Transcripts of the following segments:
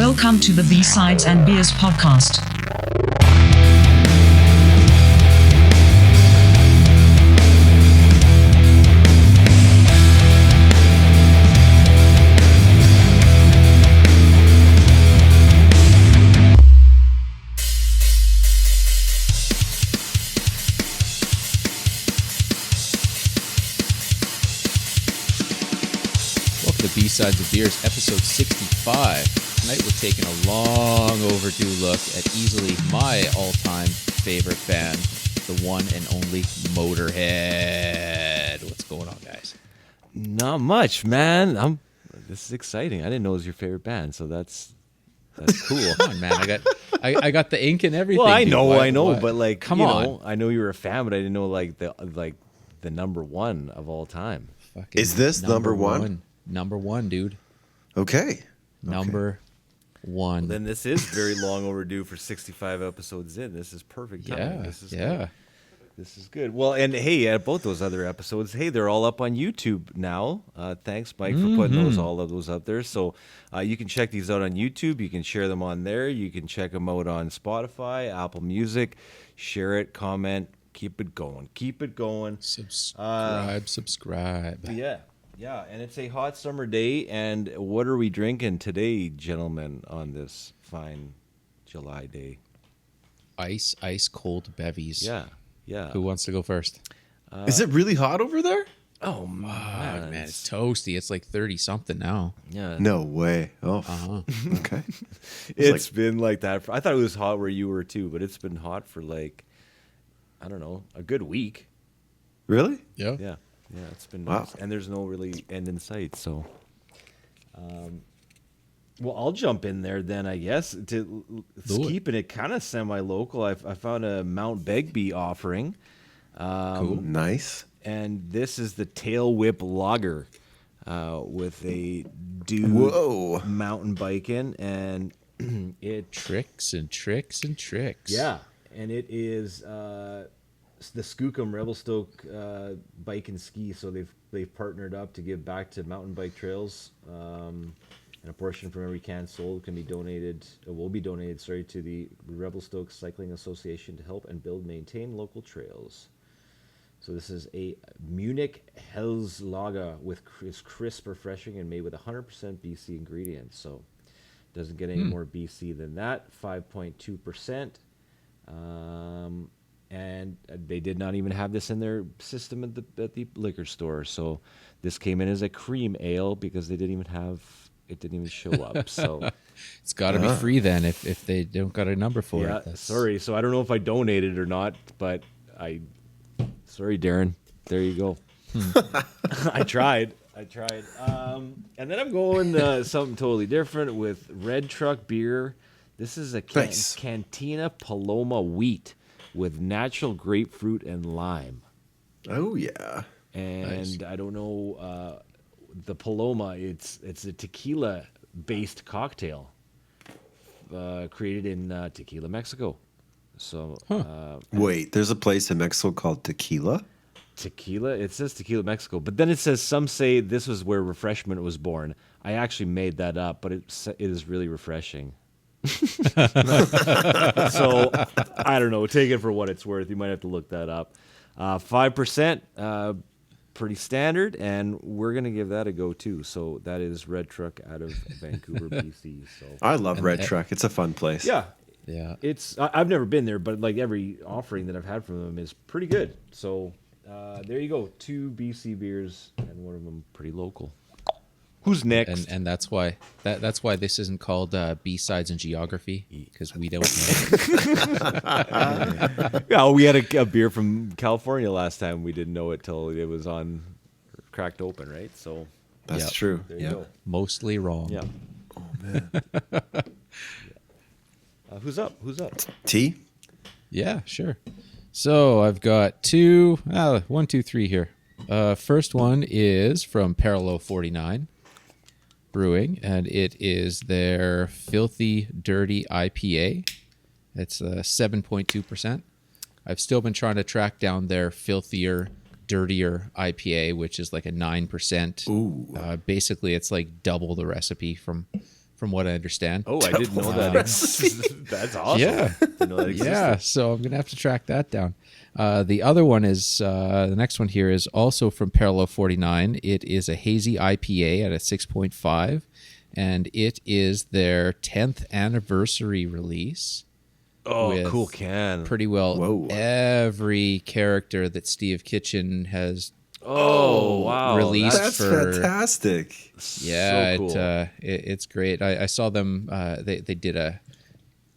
Welcome to the B-Sides and Beers podcast. B-Sides of Beers, episode 65. Tonight we're taking a long overdue look at easily my all-time favorite band, the one and only MOTORHEAD. What's going on, guys? Not much, man. This is exciting. I didn't know it was your favorite band, so that's cool. Come on, man. I got the ink and everything. Well, I dude. know, but like, come on. I know you were a fan, but I didn't know like the number one of all time. Fucking Is this number one? Number one, dude. Okay. Number one. Well, then this is very long overdue for 65 episodes in. This is perfect timing. Yeah. This is good. Well, and hey, at both those other episodes, hey, they're all up on YouTube now. Thanks, Mike, for putting all of those up there. So you can check these out on YouTube. You can share them on there. You can check them out on Spotify, Apple Music. Share it, comment, keep it going. Keep it going. Subscribe. Yeah, and it's a hot summer day. And what are we drinking today, gentlemen, on this fine July day? Ice cold bevies. Yeah. Who wants to go first? Is it really hot over there? Oh, Man, it's toasty. It's like 30 something now. Yeah. No way. Oh, okay. It's been like that. I thought it was hot where you were too, but it's been hot for like, I don't know, a good week. Really? Yeah, it's been nice. And there's no really end in sight. So, well, I'll jump in there then, I guess. Keeping it kind of semi-local, I found a Mount Begbie offering. Cool. Nice. And this is the Tail Whip Lager with a dude mountain biking, and it Tricks. Yeah, and it is the Skookum Revelstoke Bike and Ski. So they've partnered up to give back to mountain bike trails, and a portion from every can sold will be donated to the Revelstoke Cycling Association to help and maintain local trails. So this is a Munich Helles-Lager is crisp, refreshing, and made with 100% BC ingredients. So doesn't get any more BC than that. 5.2%. And they did not even have this in their system at the liquor store. So this came in as a cream ale because it didn't even show up. So It's got to be free then if they don't got a number for it. Yeah, sorry. So I don't know if I donated or not, but sorry, Darren. There you go. I tried. And then I'm going something totally different with Red Truck beer. This is a Cantina Paloma wheat with natural grapefruit and lime. Oh, yeah. And Nice. I don't know, the Paloma, it's a tequila-based cocktail created in Tequila, Mexico. So, Wait, there's a place in Mexico called Tequila? Tequila? It says Tequila, Mexico. But then it says, some say this was where refreshment was born. I actually made that up, but it is really refreshing. So, I don't know. Take it for what it's worth. You might have to look that up. 5%, pretty standard, and we're going to give that a go, too. So that is Red Truck out of Vancouver, BC. So I love Red Truck. It's a fun place. Yeah. Yeah. I've never been there, but like every offering that I've had from them is pretty good. So there you go. 2 BC beers, and one of them pretty local. Who's next? And that's why this isn't called B-Sides in Geography, because we don't know. Yeah, we had a beer from California last time. We didn't know it till it was cracked open, right? So That's true. there you go. Mostly wrong. Yeah. Oh, man. Who's up? T? Yeah, sure. So I've got 1, 2, 3 here. First one is from Parallel 49 Brewing, and it is their Filthy Dirty IPA. It's 7.2%. I've still been trying to track down their Filthier, Dirtier IPA, which is like a 9%. Ooh. Basically, it's like double the recipe from from what I understand. Oh, I didn't know that. That's awesome. Yeah. Didn't know that existed. Yeah, so I'm gonna have to track that down. The other one is the next one here is also from Parallel 49. It is a hazy IPA at a 6.5, and it is their 10th anniversary release. Oh, with cool can. Pretty well Whoa. every character that Steve Kitchen has Oh, wow. released That's for fantastic. Yeah, so cool. it's great. I saw them. They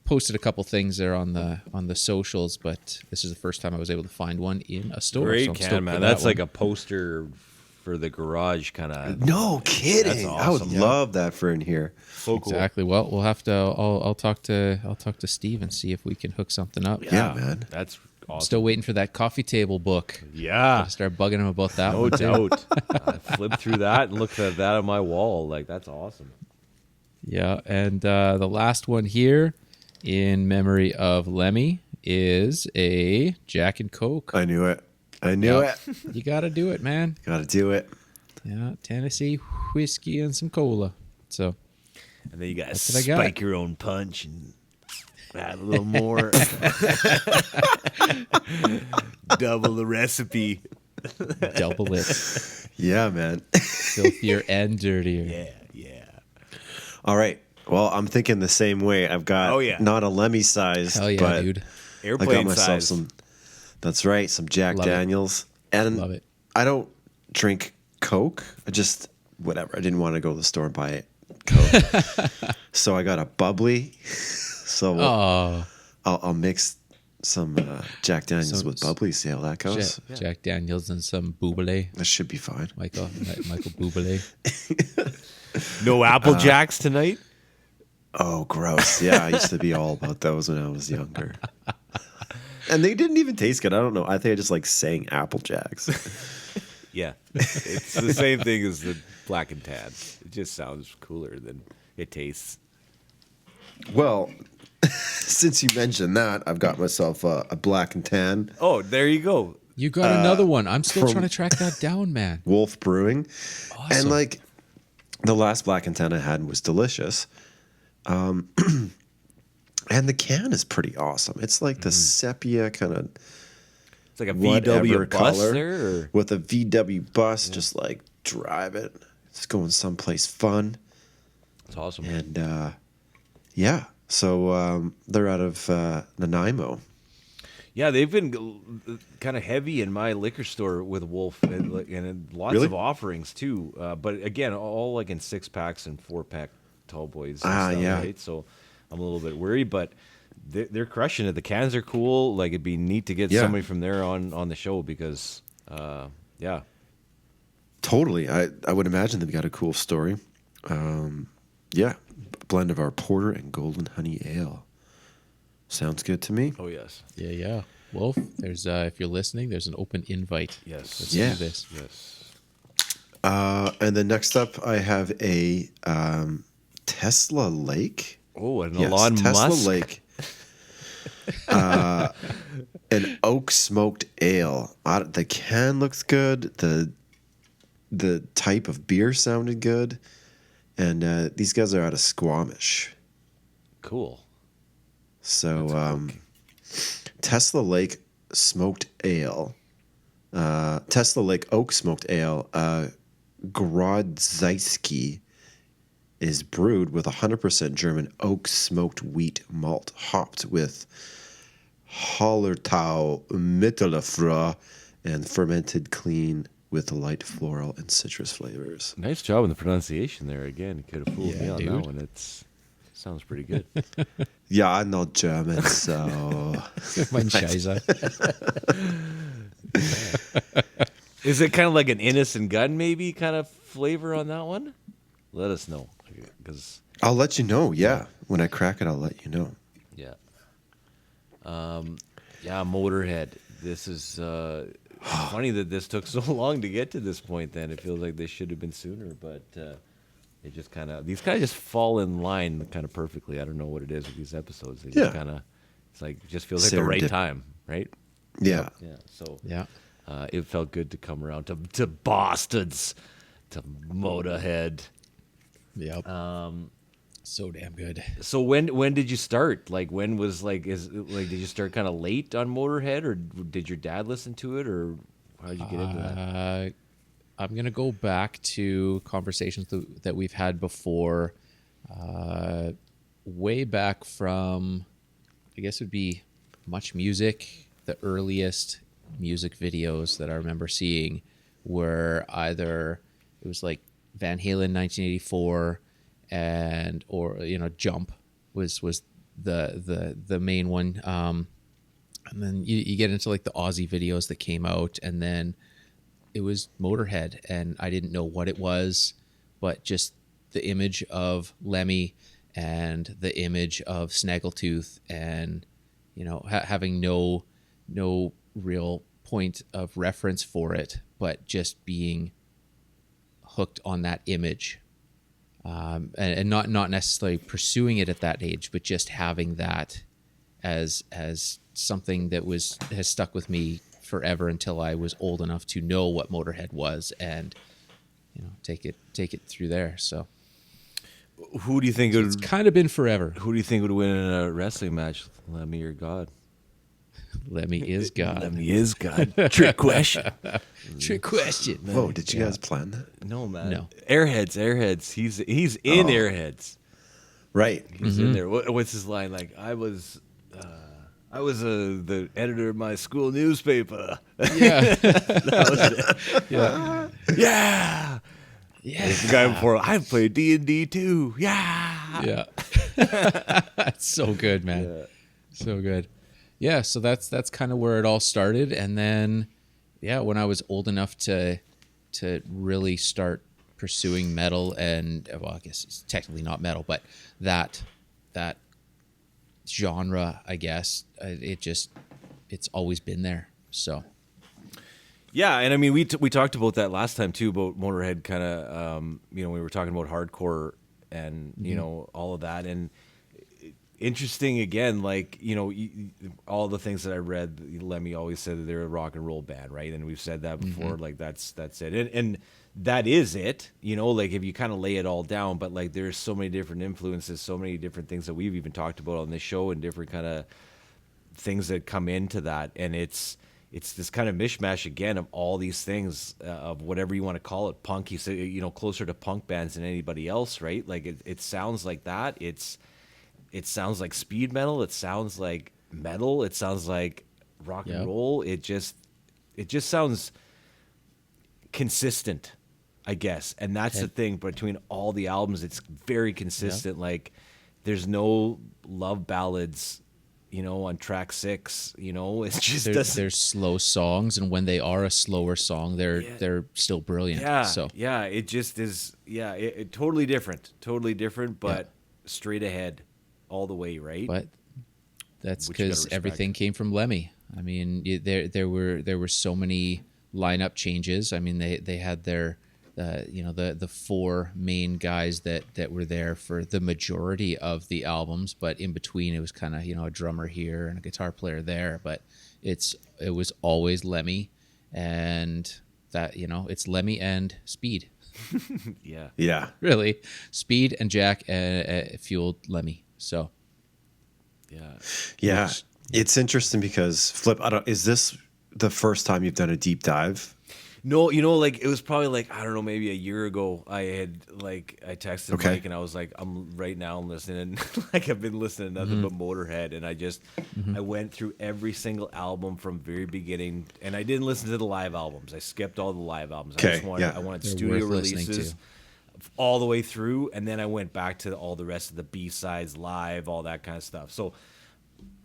posted a couple things there on the socials, but this is the first time I was able to find one in a store. Great so I'm can, stoked man. for That's that like one. a poster for the garage kind of. No kidding. That's I would awesome. love that for in here. So cool. Exactly. Well, we'll have to. I'll talk to Steve and see if we can hook something up. Yeah, man. That's awesome. Still waiting for that coffee table book. Yeah. Gotta start bugging him about that No one too. doubt. I flipped through that and looked at that on my wall. Like, that's awesome. Yeah, and the last one here, in memory of Lemmy, is a Jack and Coke. I knew it. I knew Yep. it. You got to do it, man. Got to do it. Yeah, Tennessee whiskey and some cola. So And then you got to That's what I got. spike your own punch and add a little more. Double the recipe. double it, Yeah, man. filthier and dirtier. Yeah. All right. Well, I'm thinking the same way. I've got Oh, yeah. not a Lemmy size, Hell yeah, but dude. I got Airplane myself size. some. That's right, some Jack Love it. Daniels. And Love it. I don't drink Coke. I just whatever. I didn't want to go to the store and buy it. Coke. So I got a bubbly. So Oh, I'll mix some Jack Daniels Some- with bubbly. See how that goes. Jack Daniels and some Buble. That should be fine. Michael Buble. No Apple Jacks tonight? Oh, gross. Yeah, I used to be all about those when I was younger. And they didn't even taste good. I don't know. I think I just like saying Apple Jacks. Yeah. It's the same thing as the black and tan. It just sounds cooler than it tastes. Well, since you mentioned that, I've got myself a black and tan Oh, there you go. You got another one. I'm still from- trying to track that down, man. Wolf Brewing. Awesome. And like the last black and tan I had was delicious. And the can is pretty awesome. It's like the sepia kind of It's like a whatever VW bus color there? Or? with a VW bus. Just like drive it. It's going someplace fun. It's awesome. And yeah, so they're out of Nanaimo. Yeah, they've been kind of heavy in my liquor store with Wolf, and lots Really? of offerings too. But again, all like in 6-packs and 4-pack tall boys. And Ah, stuff, yeah. Right? So I'm a little bit worried, but they're crushing it. The cans are cool. Like, it'd be neat to get Yeah. somebody from there on the show because, yeah. Totally. I would imagine they've got a cool story. Yeah, blend of our porter and golden honey ale. Sounds good to me. Oh yes, Yeah. Wolf, there's if you're listening, there's an open invite. yes, Let's Yeah. do this. yes. And then next up, I have a Tesla Lake. Oh, an Yes, Elon Tesla Musk. Lake. An oak smoked ale. The can looks good. The type of beer sounded good. And these guys are out of Squamish. Cool. So Tesla Lake smoked ale. Tesla Lake oak smoked ale. Grodzisky is brewed with 100% German oak smoked wheat malt, hopped with Hallertau Mittelfrüh, and fermented clean with light floral and citrus flavors. Nice job on the pronunciation there. Again, you could have fooled me Yeah, on dude. that one. Sounds pretty good. Yeah, I'm not German, so Mein Scheiße. Is it kind of like an innocent gun, maybe kind of flavor on that one? Let us know, because I'll let you know. Yeah, when I crack it, I'll let you know. yeah, Motorhead. This is funny that this took so long to get to this point. Then it feels like they should have been sooner, but it just these kind of just fall in line kind of perfectly. I don't know what it is with these episodes. They just Yeah. kind of it's like just feels like the right Serendip- time, right? Yeah. Yeah. So Yeah. it felt good to come around to Boston's, to Motorhead. Yep. So damn good. So when did you start? Like when was like did you start kind of late on Motorhead, or did your dad listen to it, or how did you get into that? I'm gonna go back to conversations that we've had before, way back from, I guess it would be Much Music. The earliest music videos that I remember seeing were either, it was like Van Halen 1984 or Jump was the main one, and then you get into like the Aussie videos that came out, and then it was Motorhead, and I didn't know what it was, but just the image of Lemmy and the image of Snaggletooth, and having no real point of reference for it, but just being hooked on that image, and not necessarily pursuing it at that age, but just having that as something that has stuck with me forever until I was old enough to know what Motorhead was, and take it through there. So Who do you think it's kind of been forever. Who do you think would win in a wrestling match, Lemmy or God? Lemmy is God. Lemmy is God. Trick question. Trick question. Whoa, did you guys plan that? No, man. No. Airheads. He's in Airheads. Right. He's in there. What's his line? Like, I was the editor of my school newspaper. Yeah. That was it. Yeah. Yeah. Yeah. The guy before, I played D&D too. Yeah. Yeah. That's so good, man. Yeah. So good. Yeah, so that's kind of where it all started, and then when I was old enough to really start pursuing metal, and I guess it's technically not metal, but that genre, I guess, it's always been there. So yeah, and I mean we talked about that last time too, about Motorhead, kind of we were talking about hardcore and all of that, and interesting again, like all the things that I read, Lemmy always said that they're a rock and roll band, right? And we've said that before. Like that's it, and that is it. Like if you kind of lay it all down, but like there's so many different influences, so many different things that we've even talked about on this show, and different kind of things that come into that, and it's this kind of mishmash again of all these things, of whatever you want to call it. Punk, you say, closer to punk bands than anybody else, right? Like it sounds like that. It sounds like speed metal. It sounds like metal. It sounds like rock and roll. It just sounds consistent, I guess. And that's the thing. Between all the albums, it's very consistent. Like there's no love ballads, on track 6. It's just there's slow songs, and when they are a slower song, they're still brilliant. Yeah, so yeah. It just is. Yeah, it totally different, but straight ahead. All the way, right? But that's because everything came from Lemmy. I mean, there were so many lineup changes. I mean, they had their the 4 main guys that were there for the majority of the albums, but in between it was kind of a drummer here and a guitar player there. But it was always Lemmy, and that it's Lemmy and Speed. Yeah. Really, Speed and Jack fueled Lemmy. So, yeah, it's interesting because Flip. Is this the first time you've done a deep dive? No, like it was probably like, I don't know, maybe a year ago. I texted Mike and I was like, I'm listening, like I've been listening to nothing but Motorhead, and I went through every single album from very beginning, and I didn't listen to the live albums. I skipped all the live albums. I just wanted They're studio worth listening releases. to. All the way through, and then I went back to all the rest of the B-sides, live, all that kind of stuff. So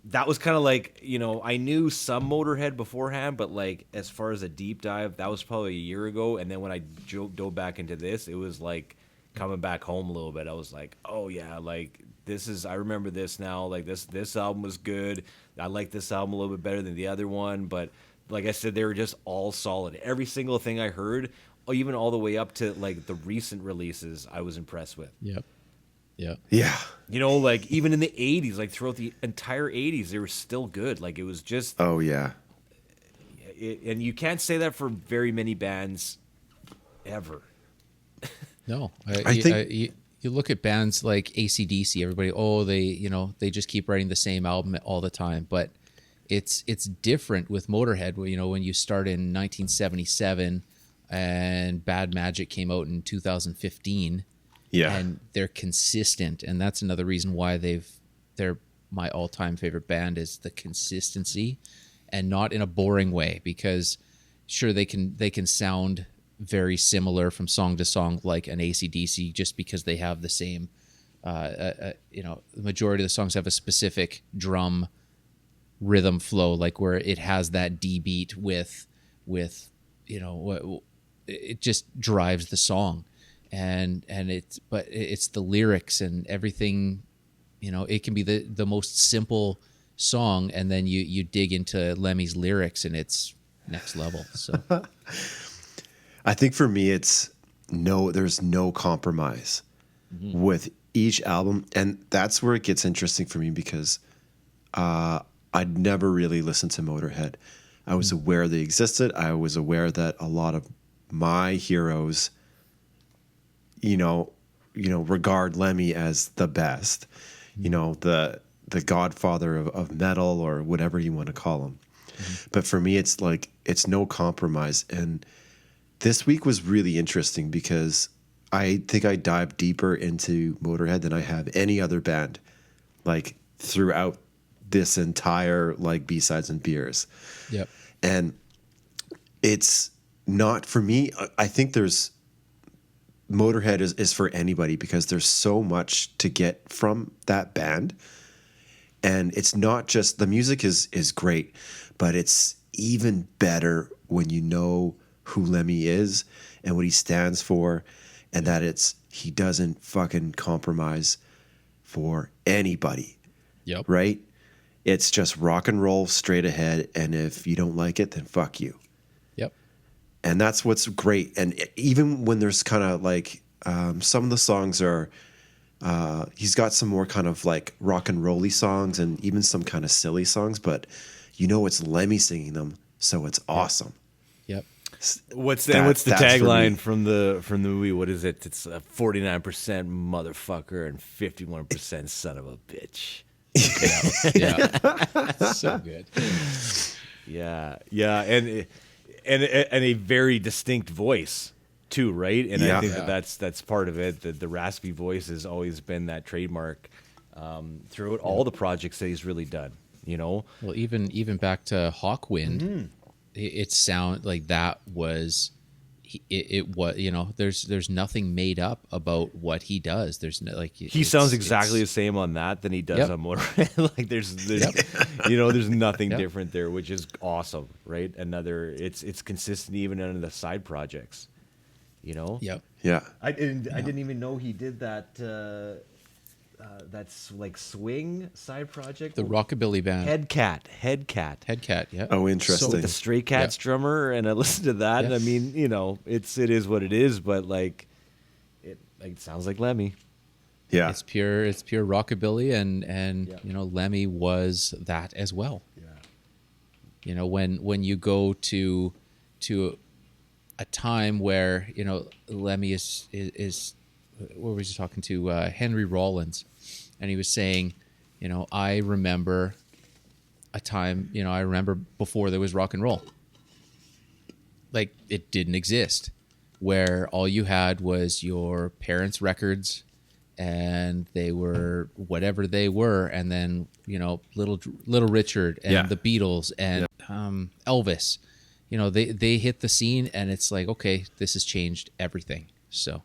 that was kind of like, I knew some Motorhead beforehand, but like as far as a deep dive, that was probably a year ago. And then when I dove back into this, it was like coming back home a little bit. I was like, oh yeah, like I remember this now. Like this album was good. I like this album a little bit better than the other one, but like I said, they were just all solid. Every single thing I heard, even all the way up to like the recent releases, I was impressed with. Yep. Yeah. Like even in the 80s, like throughout the entire 80s, they were still good. Like it was just. Oh yeah. And you can't say that for very many bands, ever. No, I think you you look at bands like AC/DC, everybody, they just keep writing the same album all the time. But it's different with Motorhead. When you start in 1977 and Bad Magic came out in 2015, and they're consistent, and that's another reason why they're my all-time favorite band is the consistency, and not in a boring way, because sure they can sound very similar from song to song like an AC/DC, just because they have the same the majority of the songs have a specific drum rhythm flow, like where it has that D beat with it just drives the song, and it's the lyrics and everything. It can be the most simple song, and then you dig into Lemmy's lyrics and it's next level. So I think for me, there's no compromise with each album. And that's where it gets interesting for me, because I'd never really listened to Motorhead. I was aware they existed. I was aware that a lot of my heroes, regard Lemmy as the best, the godfather of metal, or whatever you want to call him. But for me, it's like, it's no compromise. And this week was really interesting because I think I dived deeper into Motorhead than I have any other band, like throughout this entire B-sides and beers. Yep. And it's not for me. I think Motorhead is for anybody, because there's so much to get from that band. And it's not just, the music is great, but it's even better when you know who Lemmy is and what he stands for, and that he doesn't fucking compromise for anybody. Yep. Right? It's just rock and roll straight ahead, and if you don't like it, then fuck you. Yep. And that's what's great. And even when there's kind of some of the songs are, he's got some more kind of rock and rolly songs, and even some kind of silly songs, but it's Lemmy singing them, so it's awesome. Yep. What's the tagline from the movie? What is it? It's 49% motherfucker and 51% son of a bitch. Yeah. So good. Yeah, and a very distinct voice too, right? And I think that's part of it. The raspy voice has always been that trademark throughout all the projects that he's really done. Well, even back to Hawkwind, it sound like that was it was there's nothing made up about what he does. There's no, he sounds exactly the same on that than he does on Motorhead. There's nothing different there, which is awesome, right? It's consistent even under the side projects. Yep. Yeah. I didn't even know he did that. That's swing side project. The rockabilly band. Headcat. Yeah. Oh, interesting. So with the Stray Cats drummer, and I listened to that, and I mean, it is what it is, but it sounds like Lemmy. Yeah. It's pure rockabilly, and Lemmy was that as well. Yeah. When you go to a time where Lemmy is what was he talking to? Henry Rollins, and he was saying, I remember a time, I remember before there was rock and roll. It didn't exist, where all you had was your parents' records, and they were whatever they were, and then Little Richard and the Beatles and Elvis. They hit the scene, and it's like, okay, this has changed everything. So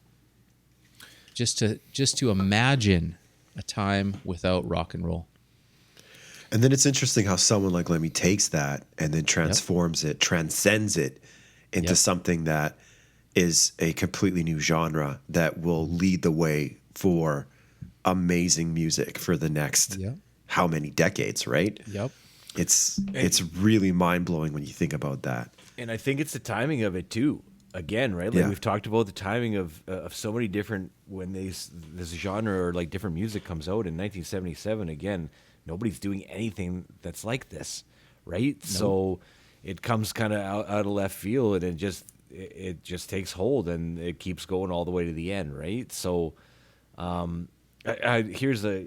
just to imagine a time without rock and roll. And then it's interesting how someone like Lemmy takes that and then transforms it, transcends it into something that is a completely new genre that will lead the way for amazing music for the next how many decades, right? Yep. It's really mind-blowing when you think about that. And I think it's the timing of it too. Again, right? We've talked about the timing of so many different, when this genre or different music comes out in 1977. Again, nobody's doing anything that's like this, right? Nope. So it comes kind of out of left field, and it just takes hold, and it keeps going all the way to the end, right? So Here's a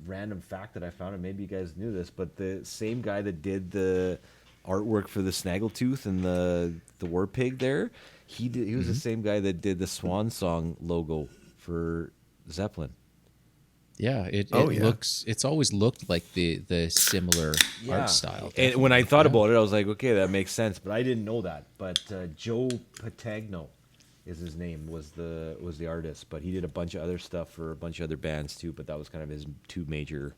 random fact that I found, and maybe you guys knew this, but the same guy that did the artwork for the Snaggletooth and the War Pig there, he was the same guy that did the Swan Song logo for Zeppelin. Yeah, it looks. It's always looked like the similar art style. And when I thought about it, I was like, okay, that makes sense. But I didn't know that. But Joe Patagno is his name, was the artist. But he did a bunch of other stuff for a bunch of other bands too. But that was kind of his two major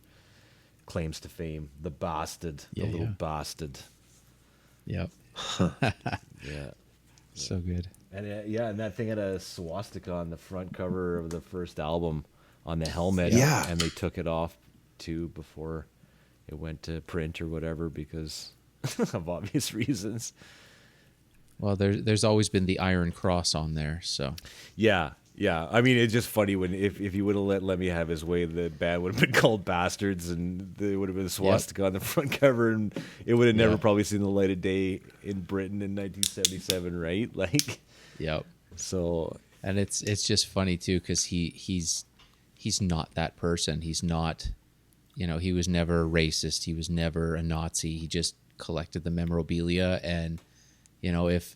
claims to fame. The bastard, the little bastard. Yep. Yeah. So good. And and that thing had a swastika on the front cover of the first album on the helmet. Yeah. And they took it off too before it went to print or whatever because of obvious reasons. Well, there's always been the Iron Cross on there, so. Yeah. I mean, it's just funny when if you would have let Lemmy have his way, the band would have been called Bastards, and there would have been a swastika on the front cover, and it would have never probably seen the light of day in Britain in 1977, right? Like, Yep. so. And it's just funny too because he's not that person. He's not, he was never a racist. He was never a Nazi. He just collected the memorabilia, and if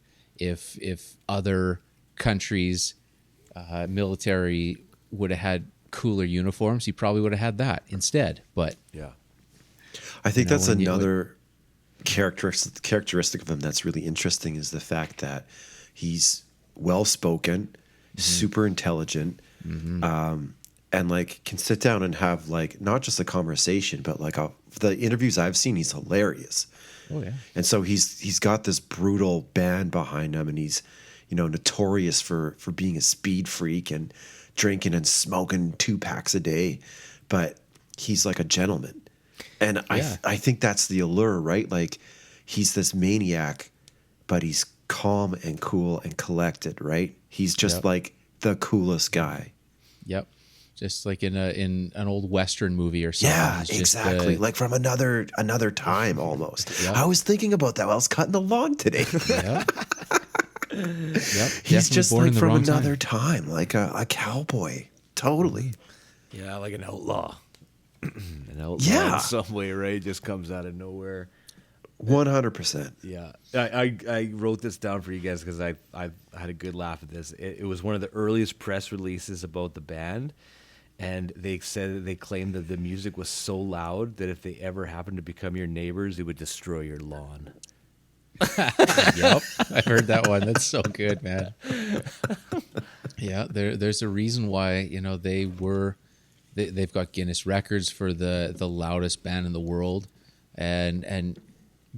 other countries' military would have had cooler uniforms, he probably would have had that instead. But Yeah. I think that's another characteristic of him that's really interesting is the fact that he's well-spoken, super intelligent, and like can sit down and have like not just a conversation, but like the interviews I've seen, he's hilarious. Oh yeah. And so he's got this brutal band behind him, and he's notorious for being a speed freak and drinking and smoking 2 packs a day, but he's like a gentleman. And I think that's the allure, right? Like he's this maniac, but he's calm and cool and collected, right? He's just like the coolest guy. Yep. Just like in an old Western movie or something. Yeah, He's just exactly. Like from another time almost. Yep. I was thinking about that while I was cutting the lawn today. Yep. He's just like from another time, like a cowboy. Totally. Yeah, like an outlaw. An outlaw in some way, right? Just comes out of nowhere. 100%. Yeah, I wrote this down for you guys because I had a good laugh at this. It was one of the earliest press releases about the band, and they said that they claimed that the music was so loud that if they ever happened to become your neighbors, it would destroy your lawn. Yep, I heard that one. That's so good, man. Yeah, there's a reason why they've got Guinness records for the loudest band in the world, and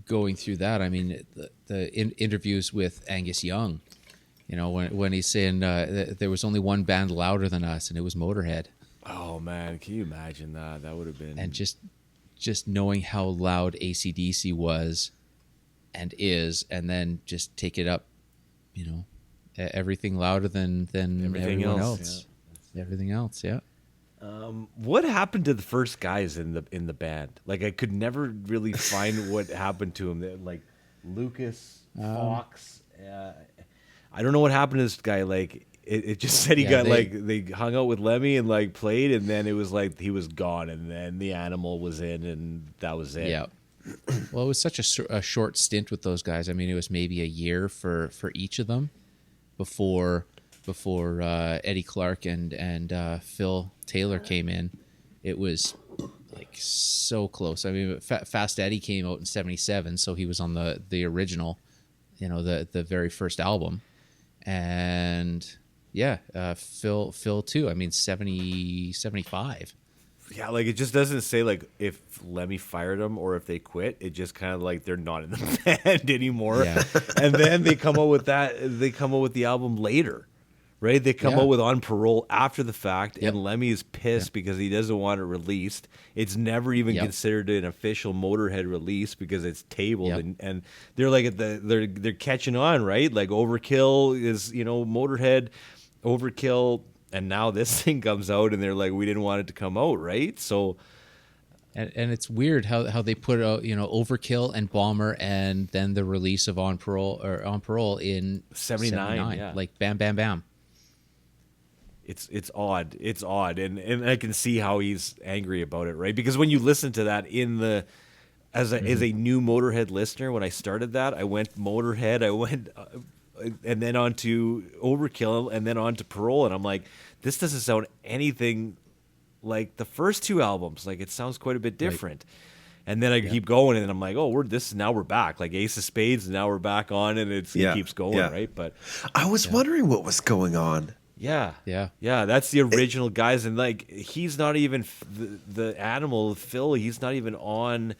going through that, I mean the interviews with Angus Young, when he's saying there was only one band louder than us, and it was Motorhead. Oh man, can you imagine that? That would have been. And just knowing how loud AC/DC was and is, and then just take it up, everything louder than everyone else. Yeah. Everything else, yeah. What happened to the first guys in the band? Like I could never really find what happened to him. Like Lucas, Fox. I don't know what happened to this guy. Like it just said they hung out with Lemmy and like played, and then it was like he was gone, and then the Animal was in, and that was it. Yeah. Well, it was such a short stint with those guys. I mean, it was maybe a year for each of them before Eddie Clark and Phil Taylor came in. It was like so close. I mean, Fast Eddie came out in '77, so he was on the original, the very first album, and Phil too. I mean, 75. Yeah, like it just doesn't say like if Lemmy fired them or if they quit. It just kind of like they're not in the band anymore. Yeah. And then they come out with that. They come out with the album later, right? They come out with On Parole after the fact, and Lemmy is pissed because he doesn't want it released. It's never even considered an official Motorhead release because it's tabled, and they're like they're catching on, right? Like Overkill is Motorhead, Overkill. And now this thing comes out, and they're like, we didn't want it to come out, right? So, and it's weird how they put out, Overkill and Bomber, and then the release of On Parole in '79, like bam, bam, bam. it's odd. It's odd, and I can see how he's angry about it, right? Because when you listen to that in the as a new Motorhead listener, when I started that, I went Motorhead, I went and then on to Overkill, and then on to Parole, and I'm like, this doesn't sound anything like the first two albums. Like, it sounds quite a bit different. Right. And then I keep going, and I'm like, oh, now we're back. Like Ace of Spades, and now we're back on, and it keeps going, right? But I was wondering what was going on. Yeah. That's the original guys, and like he's not even the Animal Phil. He's not even on.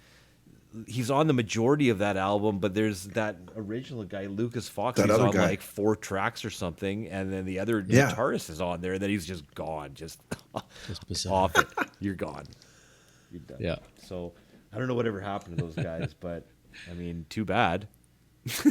He's on the majority of that album, but there's that original guy, Lucas Fox. He's on like 4 tracks or something, and then the other guitarist is on there, and then he's just gone, just off it. You're gone. You're done. Yeah. So I don't know whatever happened to those guys, but I mean, too bad.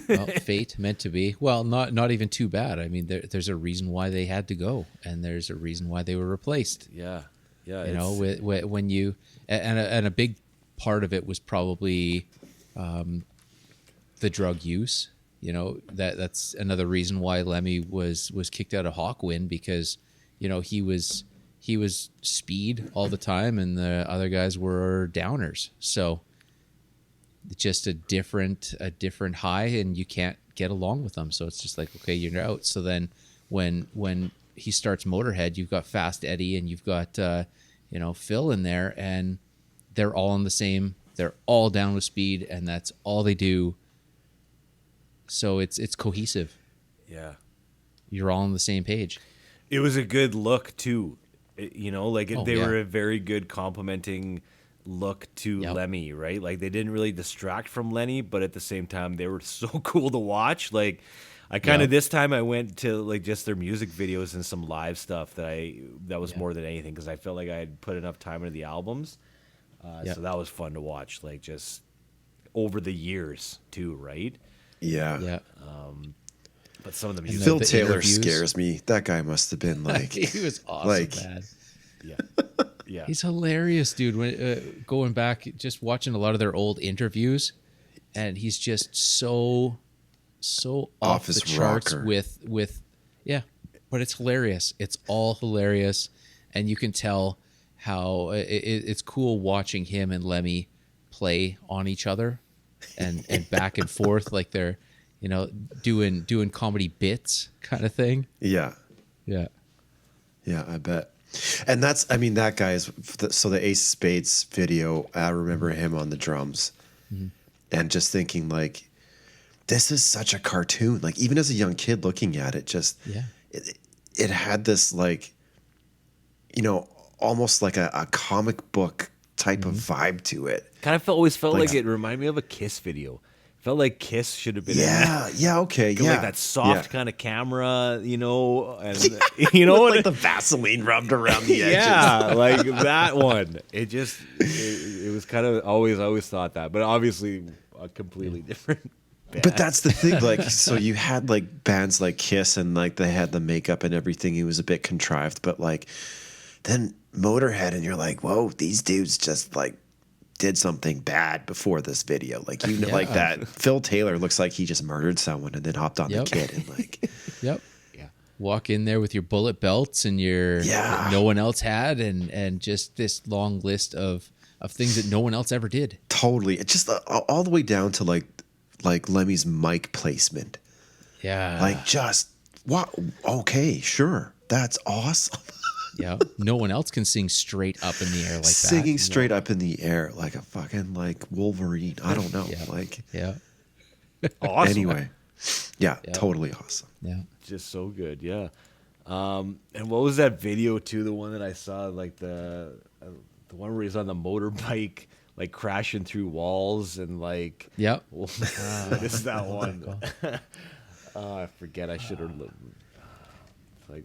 Well, fate meant to be. Well, not even too bad. I mean, there's a reason why they had to go, and there's a reason why they were replaced. Yeah. You know, when you and a big part of it was probably the drug use. You know, that's another reason why Lemmy was kicked out of Hawkwind, because you know he was speed all the time, and the other guys were downers. So just a different high, and you can't get along with them. So it's just like, okay, you're out. So then when he starts Motorhead, you've got Fast Eddie and you've got Phil in there, and they're all on the same. They're all down with speed, and that's all they do. So it's cohesive. Yeah, you're all on the same page. It was a good look too. They were a very good complementing look to Lemmy, right? Like, they didn't really distract from Lenny, but at the same time they were so cool to watch. Like, I kind of this time I went to like just their music videos and some live stuff that was more than anything, because I felt like I had put enough time into the albums. So that was fun to watch, like just over the years too, right? Yeah. But some of the music, Phil Taylor scares me. That guy must have been like he was awesome, man. Yeah, he's hilarious, dude. When going back, just watching a lot of their old interviews, and he's just so off the charts rocker. with but it's hilarious. It's all hilarious, and you can tell how it's cool watching him and Lemmy play on each other, and back and forth, like they're doing comedy bits kind of thing. Yeah, I bet. And that guy is so the Ace of Spades video. I remember him on the drums, and just thinking like, this is such a cartoon. Like, even as a young kid looking at it, it had this like, almost like a comic book type of vibe to it. Kind of always felt like it reminded me of a Kiss video. Felt like Kiss should have been okay, like that soft kind of camera, and like the Vaseline rubbed around the edges. Like that one. It was kind of I always thought that, but obviously a completely different band. But that's the thing, like, so you had like bands like Kiss, and like they had the makeup and everything. It was a bit contrived, but like then Motorhead, and you're like, whoa, these dudes just like did something bad before this video. Like, like that Phil Taylor looks like he just murdered someone and then hopped on the kid and like walk in there with your bullet belts and your that no one else had, and just this long list of things that no one else ever did. Totally. It's just all the way down to like Lemmy's mic placement. Like, just what? Okay, sure, that's awesome. No one else can sing straight up in the air like that. Singing straight up in the air like a fucking like Wolverine. I don't know. Awesome. Anyway, totally awesome. Just so good. And what was that video too? The one that I saw, like the one where he's on the motorbike, like crashing through walls and like. What is that one? I forget. I should have. Like.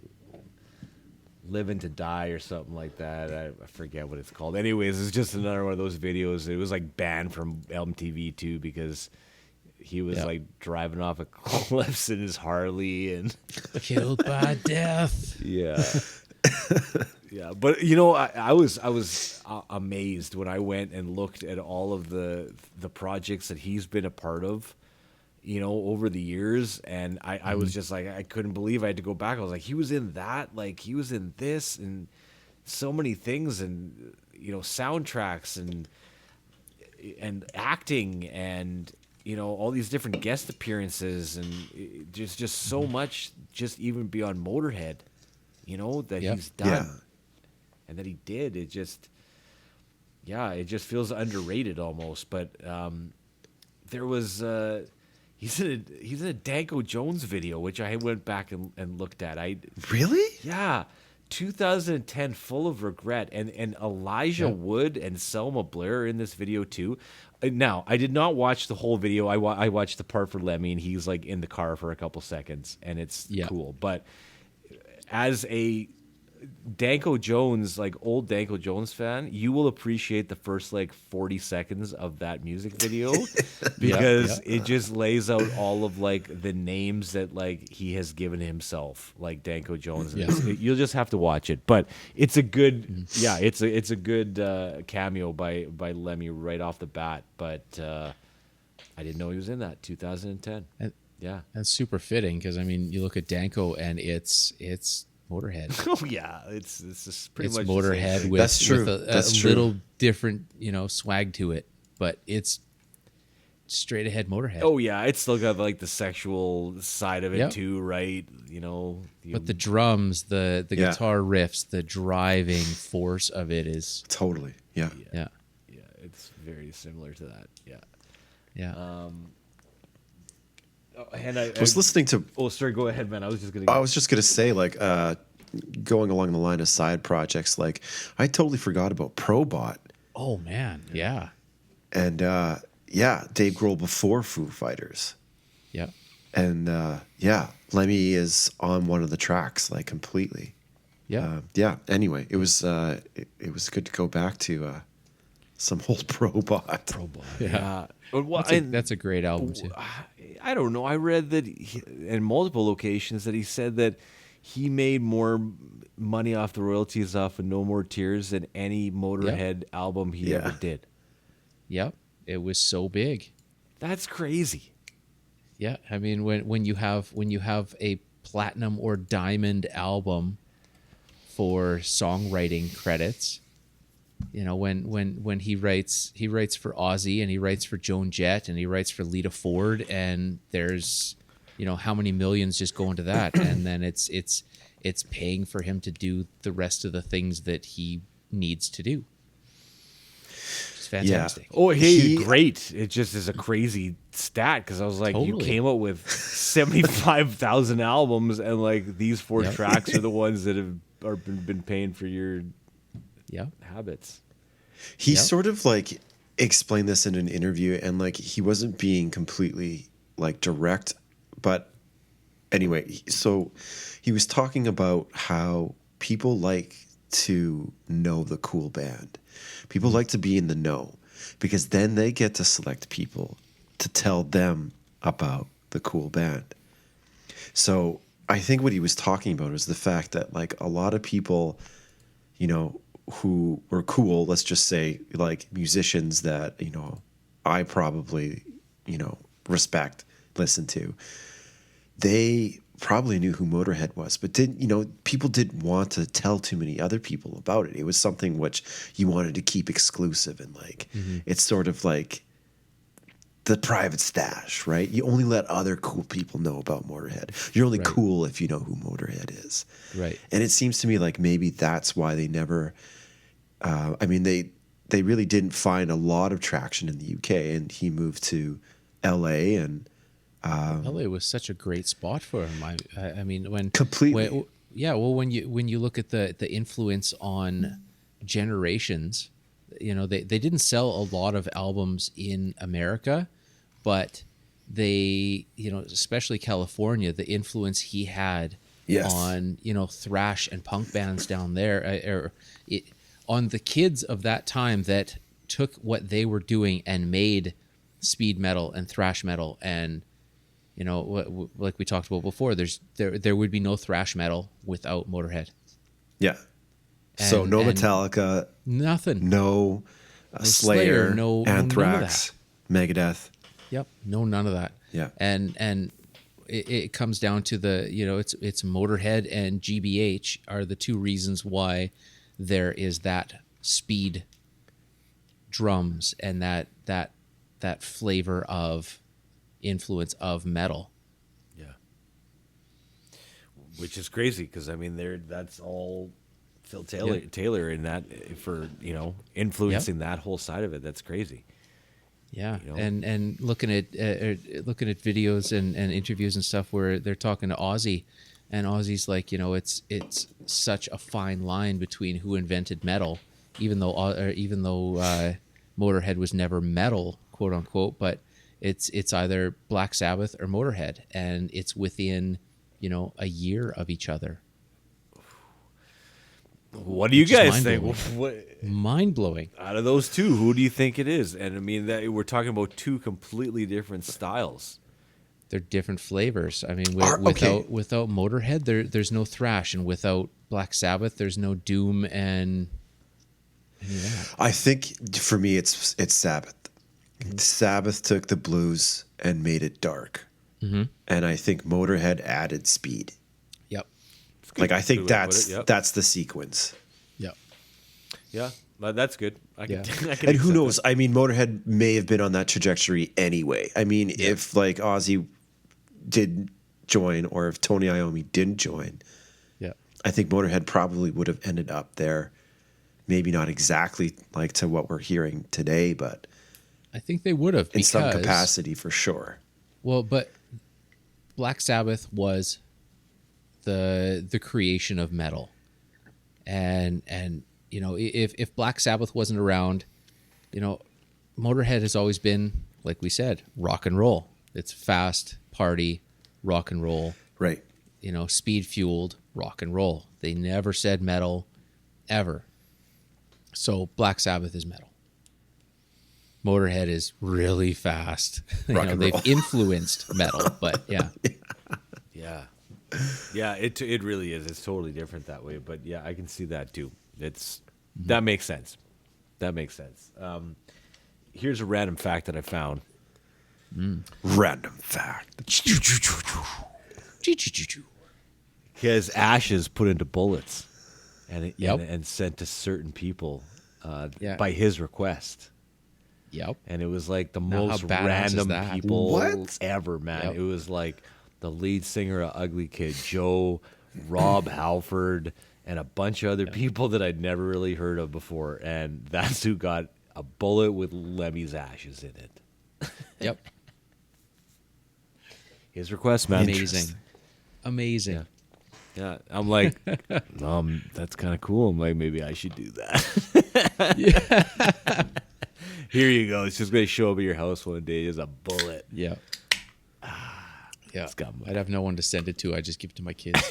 Living to Die or something like that. I forget what it's called. Anyways, it's just another one of those videos. It was like banned from MTV too, because he was like driving off a cliffs in his Harley and killed by death. But I was amazed when I went and looked at all of the projects that he's been a part of. over the years. And I was just like, I couldn't believe I had to go back. I was like, he was in that, like he was in this and so many things, and, soundtracks and acting and, all these different guest appearances, and just so much, just even beyond Motorhead, that he's done. Yeah. And that he did. It just feels underrated almost. But there was he's in a Danko Jones video, which I went back and looked at. Really? Yeah, 2010, Full of Regret, and Elijah Wood and Selma Blair are in this video too. Now, I did not watch the whole video. I watched the part for Lemmy, and he's like in the car for a couple seconds, and it's cool. But as a Danko Jones, like old Danko Jones fan, you will appreciate the first like 40 seconds of that music video because it just lays out all of like the names that like he has given himself, like Danko Jones. You'll just have to watch it, but it's a good, it's a good cameo by Lemmy right off the bat. But I didn't know he was in that 2010. That's super fitting because I mean, you look at Danko and it's Motorhead. Oh yeah, it's just pretty much Motorhead with, That's true. with That's a true. little different, swag to it, but it's straight ahead Motorhead. Oh yeah, it's still got like the sexual side of it too, right? But the drums, the guitar riffs, the driving force of it is Totally. Yeah. yeah, it's very similar to that. Yeah. And I was listening to. Oh, sorry. Go ahead, man. I was just gonna. I was just gonna say, like, going along the line of side projects, like, I totally forgot about Probot. Oh man, yeah. And Dave Grohl before Foo Fighters. Yeah. And Lemmy is on one of the tracks, like, completely. Yeah. Anyway, it was good to go back to some old Probot. Yeah. Well, That's a great album too. I don't know. I read that in multiple locations that he said that he made more money off the royalties off of No More Tears than any Motorhead album he ever did. Yep. It was so big. That's crazy. Yeah. I mean, when you have a platinum or diamond album for songwriting credits, when he writes for Ozzy and he writes for Joan Jett and he writes for Lita Ford, and there's how many millions just go into that, and then it's paying for him to do the rest of the things that he needs to do. It's fantastic. Yeah. Oh, hey, great! It just is a crazy stat because I was like, you came up with 75,000 albums, and like these 4 tracks are the ones that have been paying for your habits. He sort of like explained this in an interview, and like he wasn't being completely like direct, but anyway, so he was talking about how people like to know the cool band. People like to be in the know because then they get to select people to tell them about the cool band. So I think what he was talking about was the fact that like a lot of people, who were cool, let's just say like musicians that, I probably, respect, listen to, they probably knew who Motorhead was, but people didn't want to tell too many other people about it. It was something which you wanted to keep exclusive, and like, it's sort of like the private stash, right? You only let other cool people know about Motorhead. You're only cool if you know who Motorhead is. Right. And it seems to me like maybe that's why they never, they really didn't find a lot of traction in the UK, and he moved to LA, and LA was such a great spot for him. I mean, when completely, when you look at the influence on generations, they didn't sell a lot of albums in America, but they, especially California, the influence he had on thrash and punk bands down there, on the kids of that time that took what they were doing and made speed metal and thrash metal, and like we talked about before, there would be no thrash metal without Motorhead. Yeah. So no Metallica, nothing, no Slayer, no Anthrax, Megadeth. Yep, no, none of that. Yeah. And it comes down to it's Motorhead and GBH are the two reasons why there is that speed drums and that flavor of influence of metal. Yeah. Which is crazy because I mean that's all Phil Taylor in that for influencing that whole side of it. That's crazy. Yeah, and looking at videos and interviews and stuff where they're talking to Ozzy, and Ozzy's like, it's such a fine line between who invented metal, even though Motorhead was never metal, quote unquote, but it's either Black Sabbath or Motorhead, and it's within a year of each other. What do you guys think? Mind blowing. Out of those two, who do you think it is? And I mean, we're talking about two completely different styles. They're different flavors. I mean, without Motorhead, there's no thrash, and without Black Sabbath, there's no doom and any of that. I think for me, it's Sabbath. Sabbath took the blues and made it dark, and I think Motorhead added speed. Yep. Like I think that's the sequence. Yep. Yeah, that's good. I can and who knows? That. I mean, Motorhead may have been on that trajectory anyway. I mean, if like Ozzy did join, or if Tony Iommi didn't join, I think Motorhead probably would have ended up there. Maybe not exactly like to what we're hearing today, but I think they would have in some capacity for sure. Well, but Black Sabbath was the creation of metal, and if Black Sabbath wasn't around, Motorhead has always been, like we said, rock and roll. It's fast party rock and roll, right? Speed fueled rock and roll. They never said metal ever. So Black Sabbath is metal. Motorhead is really fast. They've influenced metal, but yeah. Yeah, it really is. It's totally different that way. But yeah, I can see that too. That makes sense. That makes sense. Here's a random fact that I found. Random fact. He has ashes put into bullets and sent to certain people by his request. Yep. And it was like the most random people ever, man. Yep. It was like the lead singer of Ugly Kid Joe, Rob Halford, and a bunch of other people that I'd never really heard of before. And that's who got a bullet with Lemmy's ashes in it. Yep. His request, man. Amazing. Yeah. I'm like, that's kind of cool. I'm like, maybe I should do that. Here you go. It's just going to show up at your house one day as a bullet. Yeah. Yeah. I'd have no one to send it to. I just give it to my kids.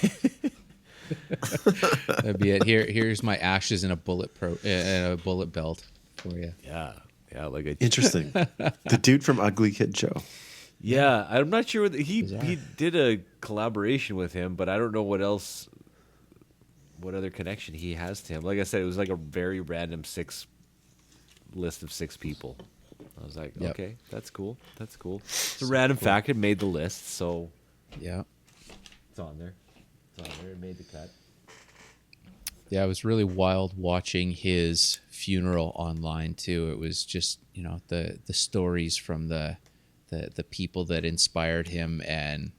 That'd be it. Here's my ashes in a bullet belt for you. Yeah. Interesting. The dude from Ugly Kid Joe. Yeah, I'm not sure whether he did a collaboration with him, but I don't know what other connection he has to him. Like I said, it was like a very random list of 6 people. I was like, okay, that's cool. It's a random fact. It made the list, so yeah, it's on there. It made the cut. Yeah, it was really wild watching his funeral online too. It was just the stories from the people that inspired him, and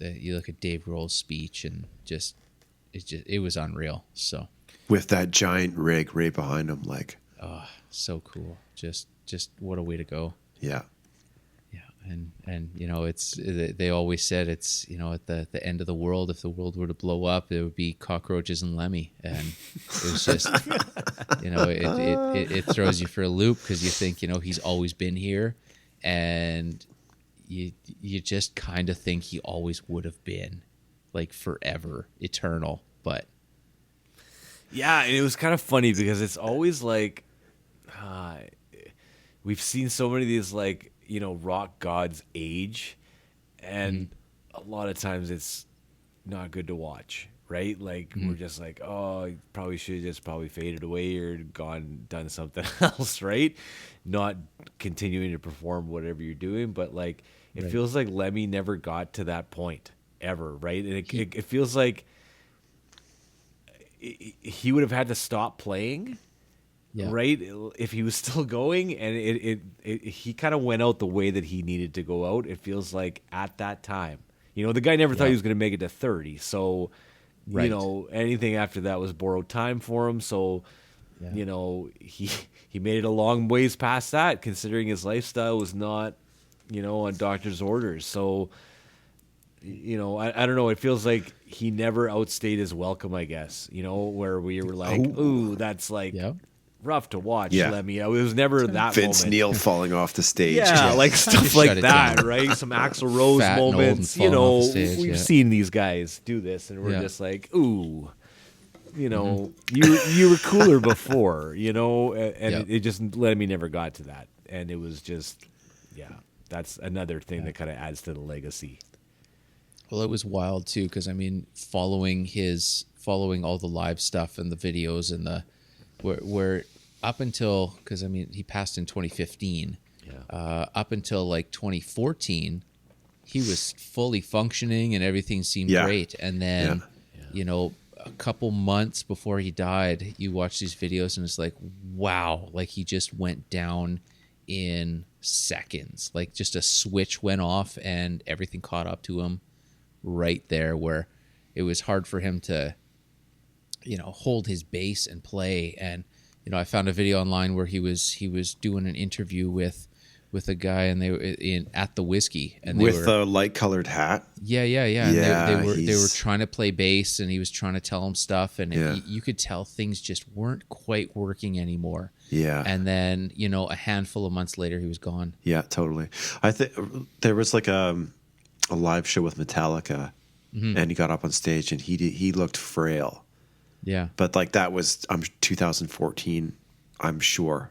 you look at Dave Grohl's speech, and it was unreal. So with that giant rig right behind him, like, oh, so cool. Just what a way to go. Yeah. And it's, they always said it's, at the end of the world, if the world were to blow up, it would be cockroaches and Lemmy. And it was just, it throws you for a loop, because you think, he's always been here, and you just kind of think he always would have been, like, forever, eternal. But yeah, and it was kind of funny because it's always like, we've seen so many of these, like, rock gods age, and a lot of times it's not good to watch, right? Like, we're just like, oh, you probably should have just probably faded away or done something else, right? Not continuing to perform whatever you're doing. But like, It feels like Lemmy never got to that point ever, right? And it feels like he would have had to stop playing, right? If he was still going, and he kind of went out the way that he needed to go out. It feels like at that time, the guy never thought he was going to make it to 30. So, anything after that was borrowed time for him. So, he made it a long ways past that, considering his lifestyle was not, on doctor's orders. So, I don't know. It feels like he never outstayed his welcome, I guess, where we were like, ooh, that's like rough to watch, Lemmy. It was never that Vince moment. Neil falling off the stage. Yeah, like stuff like that, right? Some Axl Rose Fat and old and moments. falling off the stage, We've seen these guys do this, and we're just like, ooh, you were cooler before, and it just Lemmy never got to that. And it was just, that's another thing that kind of adds to the legacy. Well, it was wild too, because following all the live stuff and the videos and the where up until, because he passed in 2015, up until like 2014, he was fully functioning and everything seemed great. And then, a couple months before he died, you watch these videos and it's like, wow, like he just went down in seconds. Like just a switch went off and everything caught up to him right there, where it was hard for him to, hold his bass and play. And, I found a video online where he was doing an interview with a guy, and they were at the whiskey, and they with a light colored hat. Yeah. And they were trying to play bass, and he was trying to tell him stuff, and you could tell things just weren't quite working anymore. Yeah. And then, a handful of months later, he was gone. Yeah, totally. I think there was like a live show with Metallica, and he got up on stage and he looked frail. Yeah. But like that was 2014, I'm sure.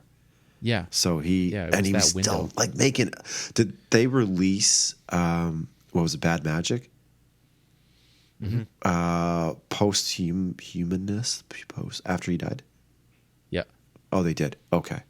Yeah. So he was still like making. Did they release what was it, Bad Magic? Posthumanness after he died? Yeah. Oh, they did. Okay.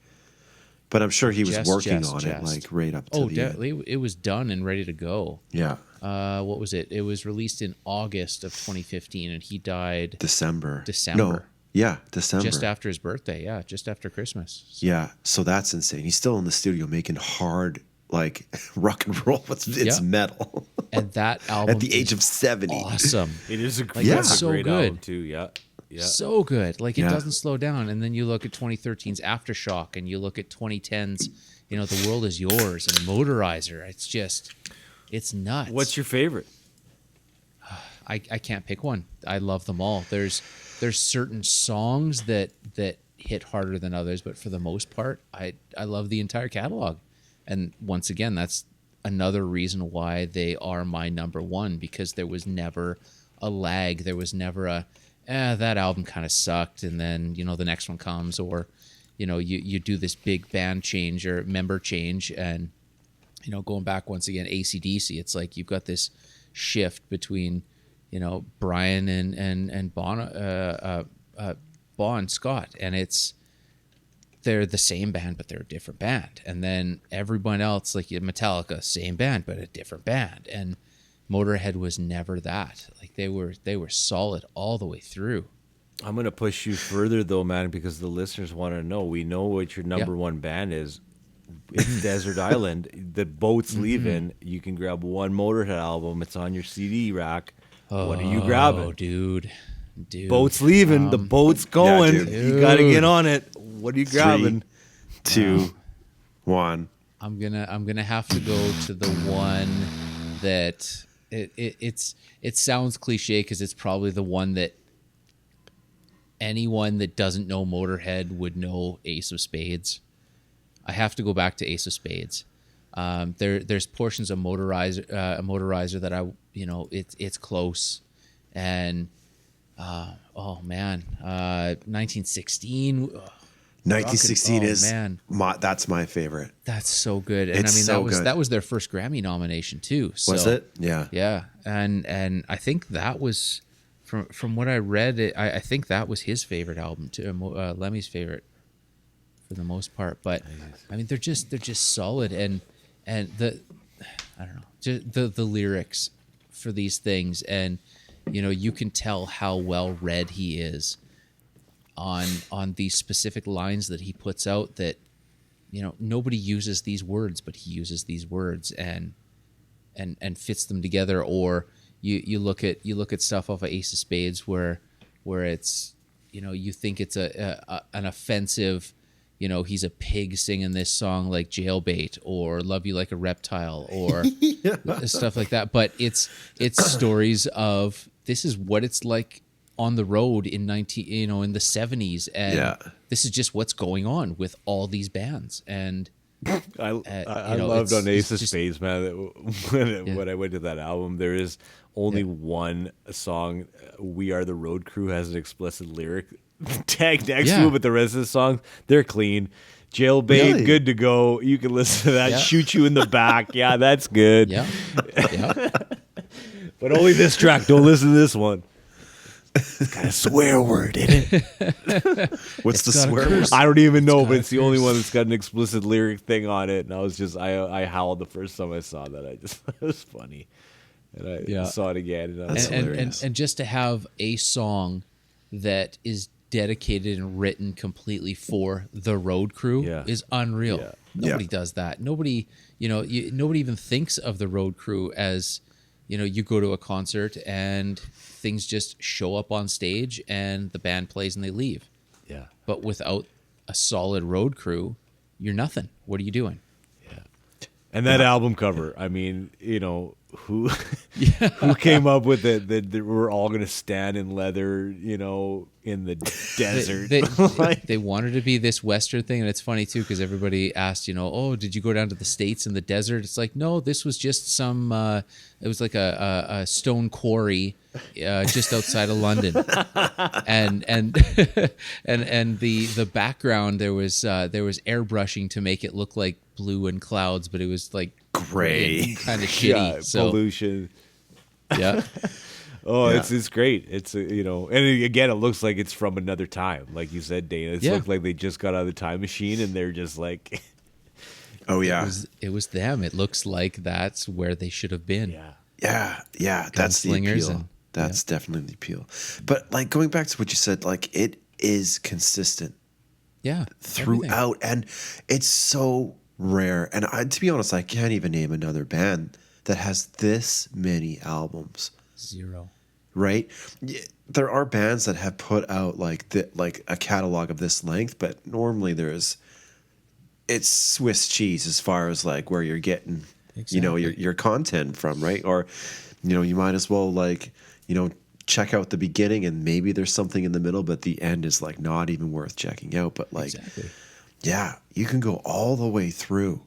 But I'm sure he was working on it like right up to the end. It was done and ready to go. Yeah. What was it? It was released in August of 2015, and he died December. No. Yeah, December. Just after his birthday. Yeah, just after Christmas. So. Yeah. So that's insane. He's still in the studio making hard like rock and roll with Vince metal. And that album at the age of 70. Awesome. It is a great good album too. Yeah. Yeah. So good. Like it doesn't slow down. And then you look at 2013's Aftershock, and you look at 2010's, The World Is Yours and Motorizer. It's just, it's nuts. What's your favorite? I can't pick one. I love them all. There's certain songs that hit harder than others, but for the most part, I love the entire catalog. And once again, that's another reason why they are my number one, because there was never a lag. There was never a that album kind of sucked, and then the next one comes, or you do this big band change or member change, and going back once again, AC/DC, it's like you've got this shift between Brian and Bon Scott, and they're the same band but they're a different band. And then everyone else, like Metallica, same band but a different band. And Motorhead was never that. Like they were solid all the way through. I'm gonna push you further though, man, because the listeners want to know. We know what your number one band is. It's Desert Island. The boat's leaving. You can grab one Motorhead album. It's on your CD rack. What are you grabbing? Dude. Boat's leaving. The boat's going. You got to get on it. What are you grabbing? 3, 2, 1. I'm gonna have to go to the one that it sounds cliche, because it's probably the one that anyone that doesn't know Motorhead would know. Ace of Spades. I have to go back to Ace of Spades. There's portions of Motorizer that it's close, and 1916. 1916 is that's my favorite. That's so good, and that was their first Grammy nomination too. So, was it? Yeah, yeah, and I think that was from what I read. I think that was his favorite album too, Lemmy's favorite for the most part. But I mean, they're just solid, and the I don't know, just the lyrics for these things, and you can tell how well read he is on these specific lines that he puts out, that nobody uses these words, but he uses these words and fits them together. Or you look at stuff off of Ace of Spades where it's you think it's an offensive, he's a pig singing this song like Jailbait or Love You Like a Reptile or stuff like that, but it's stories of this is what it's like on the road in in the 70s, and this is just what's going on with all these bands. And I loved on Ace of Spades, man. When I went to that album, there is only one song, "We Are the Road Crew," has an explicit lyric tag next to it, but the rest of the songs, they're clean. Jailbait, Really? Good to Go. You can listen to that. Yeah. Shoot You in the Back. Yeah, that's good. yeah. But only this track. Don't listen to this one. It's got a swear word in it. What's the got a swear curse. word? I don't even know, but got it's a the only curse. one that's got an explicit lyric thing on it. And I was just, I howled the first time I saw that. It was funny. And I saw it again. And I was That's like, hilarious. And just to have a song that is dedicated and written completely for the road crew is unreal. Yeah. Nobody does that. Nobody, nobody even thinks of the road crew as, you go to a concert and things just show up on stage and the band plays and they leave. yeah. But without a solid road crew, you're nothing. What are you doing? And that album cover, I mean, who who came up with it that we're all going to stand in leather, in the desert? They wanted to be this Western thing, and it's funny too because everybody asked, oh, did you go down to the States in the desert? It's like, no, this was just some. It was like a stone quarry just outside of London, and and the background there was airbrushing to make it look like blue and clouds, but it was like Gray. kind of shitty. Yeah, So pollution. yeah. Oh, Yeah. it's great. It's and again, it looks like it's from another time, like you said, Dana. It looks like they just got out of the time machine and they're just like, Oh yeah, It was them. It looks like that's where they should have been. yeah. That's the Gunslingers appeal. and- That's definitely the appeal. But like going back to what you said, like it is consistent Yeah. throughout, and it's so rare. And to be honest, I can't even name another band that has this many albums. Zero. Right? There are bands that have put out like a catalog of this length, but normally it's Swiss cheese as far as like where you're getting your content from, right? Or you might as well check out the beginning and maybe there's something in the middle, but the end is like not even worth checking out. But like Exactly. yeah, you can go all the way through.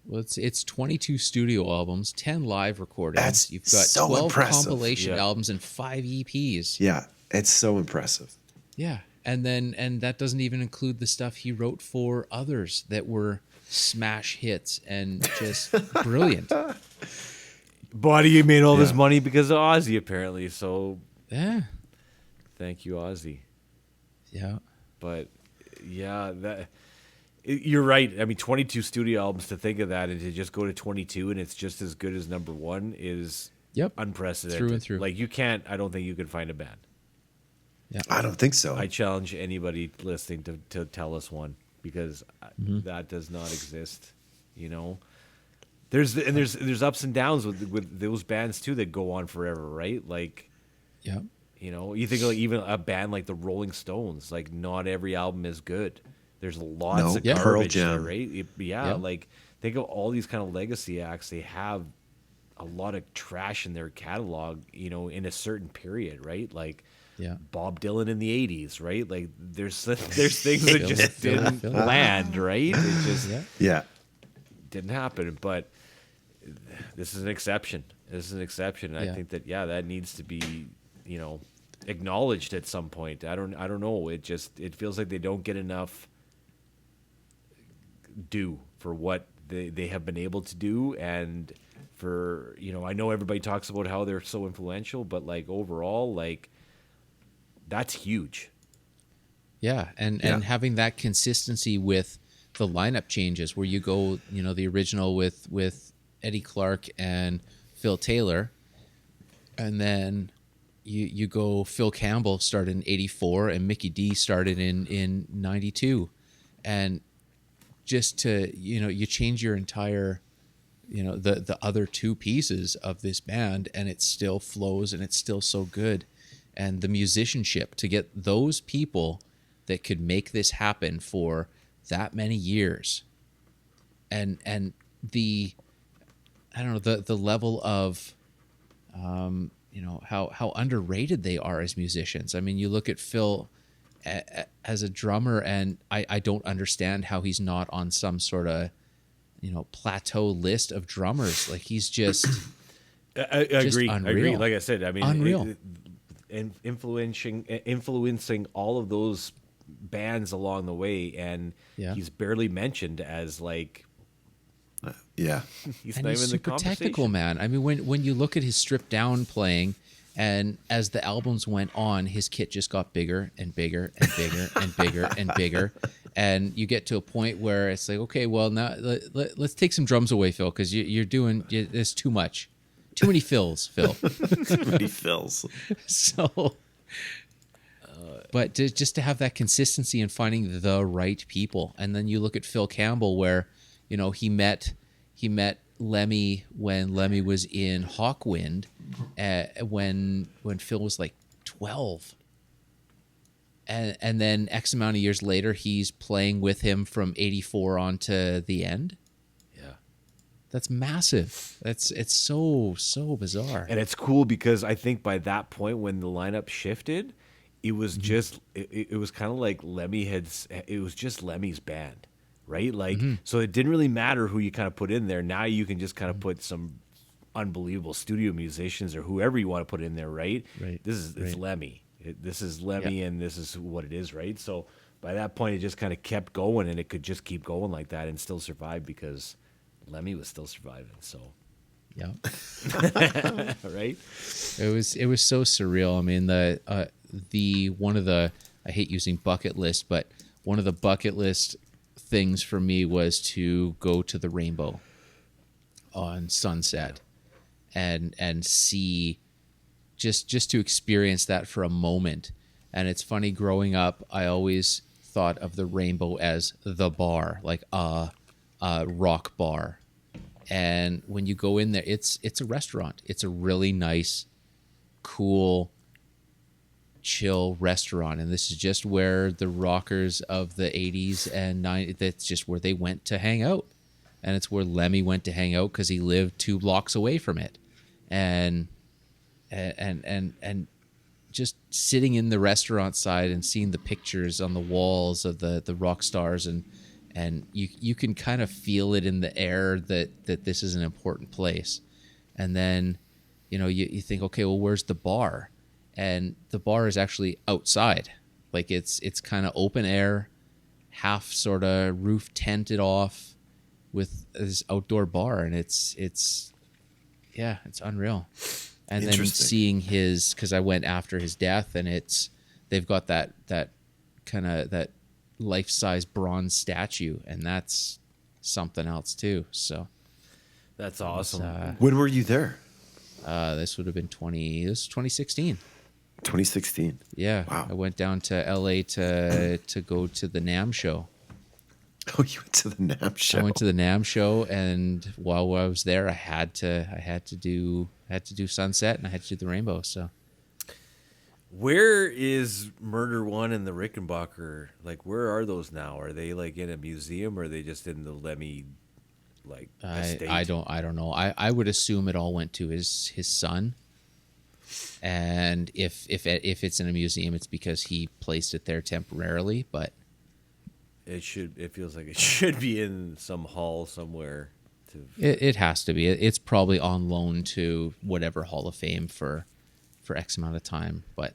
Well, it's 22 studio albums, 10 live recordings. That's You've got so 12 impressive. compilation Yeah. albums and 5 EPs. Yeah, it's so impressive. Yeah. And that doesn't even include the stuff he wrote for others that were smash hits and just brilliant. Buddy made all this Yeah. money because of Ozzy, apparently. So Yeah. thank you, Ozzy. Yeah. But yeah, you're right. I mean, 22 studio albums, to think of that and to just go to 22 and it's just as good as number one is Yep. unprecedented. Through and through. Like I don't think you can find a band. Yeah. I don't think so. I challenge anybody listening to tell us one, because that does not exist. There's ups and downs with those bands too that go on forever, right? Like, Yeah. you think like even a band like the Rolling Stones, like not every album is good. There's lots of Yeah. Pearl garbage there, Jam. right? Yeah. Like think of all these kind of legacy acts. They have a lot of trash in their catalog, in a certain period, right? Like Yeah. Bob Dylan in the 80s, right? Like there's things that just Phil. didn't land, right? It just Yeah. didn't happen. But this is an exception. And I Yeah. think that that needs to be, acknowledged at some point. I don't know. It feels like they don't get enough due for what they have been able to do, and for I know everybody talks about how they're so influential, but like overall, like that's huge. Yeah, and having that consistency with the lineup changes, where you go, the original with Eddie Clark and Phil Taylor, and then you go Phil Campbell started in '84 and Mickey D started in '92, and just to you change your entire the other two pieces of this band, and it still flows and it's still so good, and the musicianship to get those people that could make this happen for that many years, and the I don't know the level of how underrated they are as musicians. I mean, you look at Phil as a drummer, and I don't understand how he's not on some sort of plateau list of drummers. Like, he's just I agree. unreal. I agree. Like I said, I mean, Unreal. And influencing all of those bands along the way, and Yeah. he's barely mentioned as like Yeah. he's And not he's even in the super conversation. technical, man. I mean, when you look at his stripped down playing, and as the albums went on, his kit just got bigger and bigger and bigger and bigger and bigger, and you get to a point where it's like, okay, well, now let's take some drums away, Phil, because you're doing there's too much, too many fills, Phil. Too many fills. So, but just to have that consistency and finding the right people, and then you look at Phil Campbell, where he met Lemmy when Lemmy was in Hawkwind, when Phil was like 12, and then X amount of years later he's playing with him from '84 on to the end. Yeah. That's massive. It's so bizarre. And it's cool because I think by that point when the lineup shifted, it was just it was kind of like it was just Lemmy's band, right? Like, so it didn't really matter who you kind of put in there. Now you can just kind of put some unbelievable studio musicians or whoever you want to put in there, right? Right. It's Lemmy. This is Lemmy, and this is what it is, right? So by that point, it just kind of kept going, and it could just keep going like that and still survive because Lemmy was still surviving. So, Yeah. right? It was so surreal. I mean, the one of the, I hate using bucket list, but one of the bucket list things for me was to go to the Rainbow on Sunset and see, just to experience that for a moment. And it's funny, growing up, I always thought of the Rainbow as the bar, like a rock bar. And when you go in there, it's a restaurant. It's a really nice, cool, chill restaurant. And this is just where the rockers of the 80s and 90s, that's just where they went to hang out. And it's where Lemmy went to hang out because he lived 2 blocks away from it. And just sitting in the restaurant side and seeing the pictures on the walls of the rock stars, and you can kind of feel it in the air that this is an important place. And then you think, okay, well, where's the bar? And the bar is actually outside. Like, it's kind of open air, half sort of roof tented off with this outdoor bar, and it's unreal. And then seeing his, because I went after his death, and they've got that kind of that life-size bronze statue, and that's something else too. So That's awesome. When were you there? this would have been 2016. 2016. Yeah. Wow. I went down to LA to go to the NAMM show. Oh, you went to the NAMM show. I went to the NAMM show, and while I was there, I had to do Sunset, and I had to do the Rainbow. So Where is Murder One and the Rickenbacker? Like, where are those now? Are they like in a museum, or are they just in the Lemmy estate? I don't know. I would assume it all went to his son, and if it's in a museum, it's because he placed it there temporarily. But It feels like it should be in some hall somewhere. it has to be. It's probably on loan to whatever Hall of Fame for X amount of time. But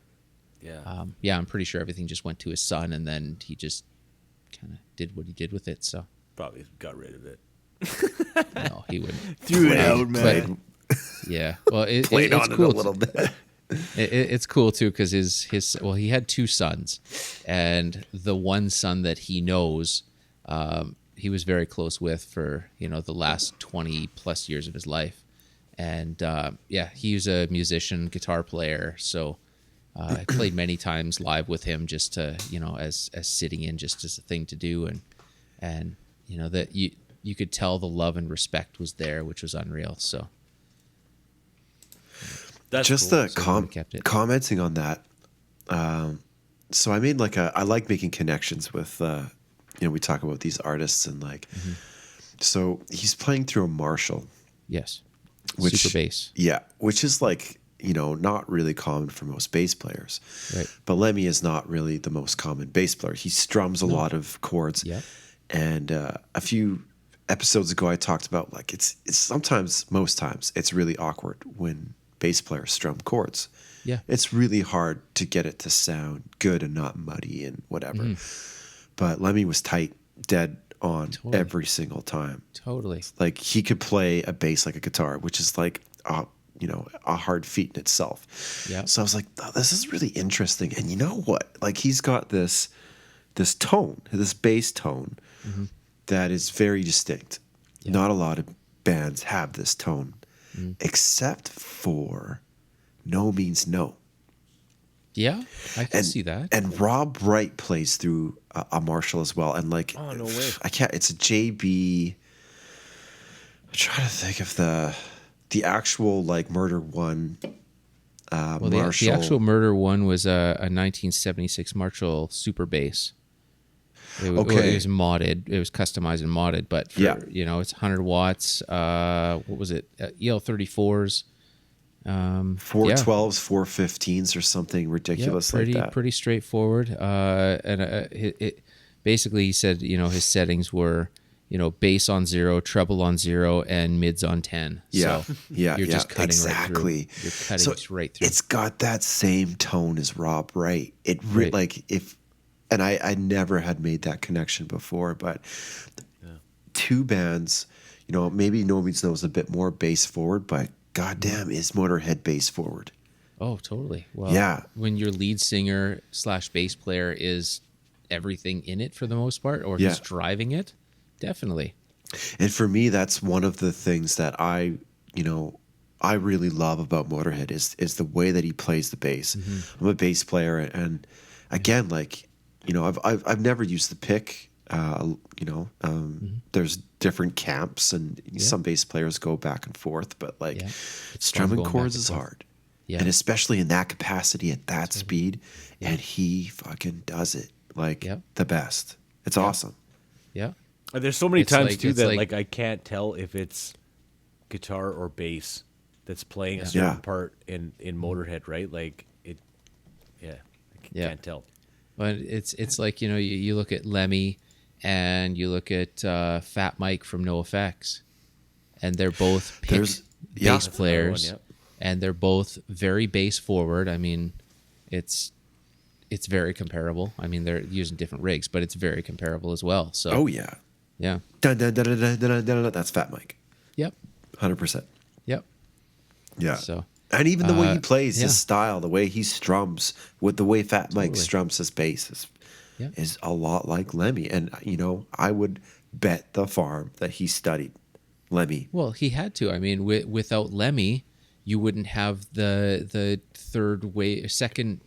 yeah, I'm pretty sure everything just went to his son, and then he just kind of did what he did with it. So probably got rid of it. no, he wouldn't. Threw it out, man. Yeah, well, it's Played on cool. it a little bit. It's cool too, because he had two sons, and the one son that he knows, very close with for the last 20 plus years of his life. And he was a musician, guitar player. So I played many times live with him, just to as sitting in, just as a thing to do, and that you could tell the love and respect was there, which was unreal. So that's just cool. Commenting on that. So I made I like making connections with we talk about these artists and so he's playing through a Marshall. Yes. Which, super bass. Yeah, which is not really common for most bass players. Right. But Lemmy is not really the most common bass player. He strums a lot of chords. Yeah. And a few episodes ago, I talked about it's sometimes, most times, it's really awkward when bass players strum chords. Yeah. It's really hard to get it to sound good and not muddy and whatever. But Lemmy was tight, dead on every single time. Totally. He could play a bass like a guitar, which is a hard feat in itself. Yeah. So I was like, oh, this is really interesting. And you know what? He's got this tone, this bass tone that is very distinct. Yeah. Not a lot of bands have this tone, except for No Means No. Yeah, I can see that. And Rob Wright plays through a Marshall as well. And oh, no way. I can't. It's a JB. I'm trying to think of the actual Murder One. Marshall. The actual Murder One was a 1976 Marshall Super Bass. It was modded. It was customized and modded, but for, it's 100 watts. What was it? EL34s. 412s, 415s, or something ridiculous like that. Pretty straightforward. And it basically, he said, his settings were, bass on 0, treble on 0, and mids on 10. Yeah, so you're just cutting exactly. Right through. You're cutting right through. It's got that same tone as Rob Wright. And I never had made that connection before, but two bands, maybe No Means No is a bit more bass forward, but goddamn, is Motorhead bass forward? Oh, totally. Well, when your lead singer / bass player is everything in it for the most part, or he's driving it, definitely. And for me, that's one of the things that I really love about Motorhead is the way that he plays the bass. I'm a bass player, and again, I've never used the pick. There's different camps, and some bass players go back and forth, but strumming chords is hard. Yeah. And especially in that capacity at that speed, and he fucking does it the best. It's awesome. Yeah. There's so many times too that I can't tell if it's guitar or bass that's playing a certain part in Motorhead, right? I can't tell. But it's you look at Lemmy and you look at Fat Mike from NoFX, and they're both bass players, and they're both very bass forward. I mean, it's very comparable. I mean, they're using different rigs, but it's very comparable as well. So yeah. Dun, dun, dun, dun, dun, dun, dun, dun, that's Fat Mike. Yep. 100%. Yep. Yeah. So. And even the way he plays, his style, the way he strums, with the way Fat Mike strums his bass is a lot like Lemmy. And, I would bet the farm that he studied Lemmy. Well, he had to. I mean, without Lemmy, you wouldn't have the third wave, second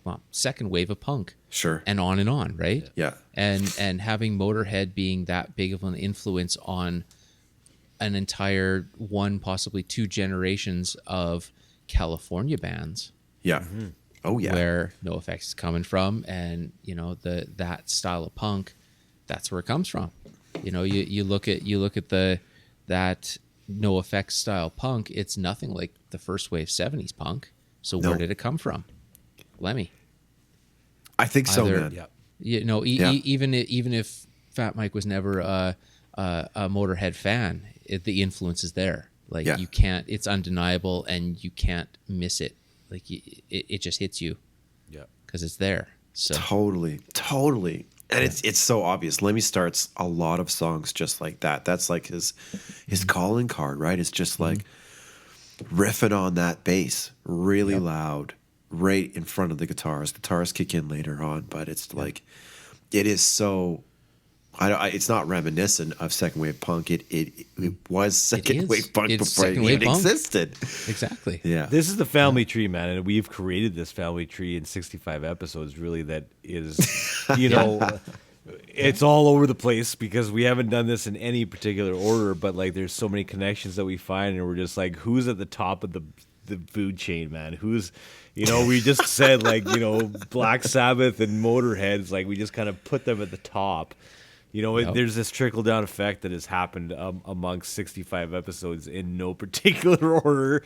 wave of punk. Sure. And on, right? Yeah. And having Motorhead being that big of an influence on an entire one, possibly two generations of California bands. Yeah. Oh yeah. Where NoFX is coming from, and that style of punk, that's where it comes from. You look at that NoFX style punk, it's nothing like the first wave 70s punk. So where did it come from? Lemmy. I think so, man. Yeah. Even if Fat Mike was never a Motorhead fan, the influence is there. You can't. It's undeniable, and you can't miss it. It just hits you. Yeah, because it's there. So totally, and it's so obvious. Lemmy starts a lot of songs just like that. That's his calling card, right? It's just riffing on that bass really loud, right in front of the guitars. Guitars kick in later on, but it's it is so It's not reminiscent of second wave punk. It was second wave punk It's before it second wave even punk. existed. Exactly. Yeah. This is the family tree, man, and we've created this family tree in 65 episodes. Really, that is, it's all over the place because we haven't done this in any particular order. But like, there's so many connections that we find, and we're just like, who's at the top of the food chain, man? Who's, we just said like, Black Sabbath and Motorhead. Like we just kind of put them at the top. There's this trickle down effect that has happened amongst 65 episodes in no particular order,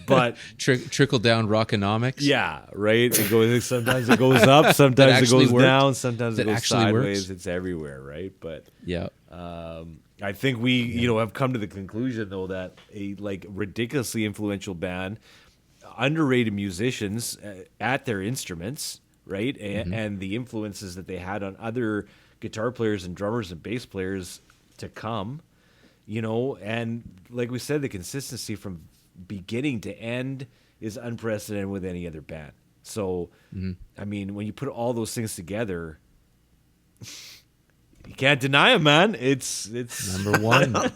but Trickle down rockonomics. yeah, right. It goes. Sometimes it goes up. Sometimes it goes down. Sometimes it That goes actually sideways. works. It's everywhere, right? But Yeah. I think we, have come to the conclusion though that a like ridiculously influential band, underrated musicians at their instruments, right, and the influences that they had on other guitar players and drummers and bass players to come, and like we said, the consistency from beginning to end is unprecedented with any other band. So, I mean, when you put all those things together, you can't deny it, man. It's Number one.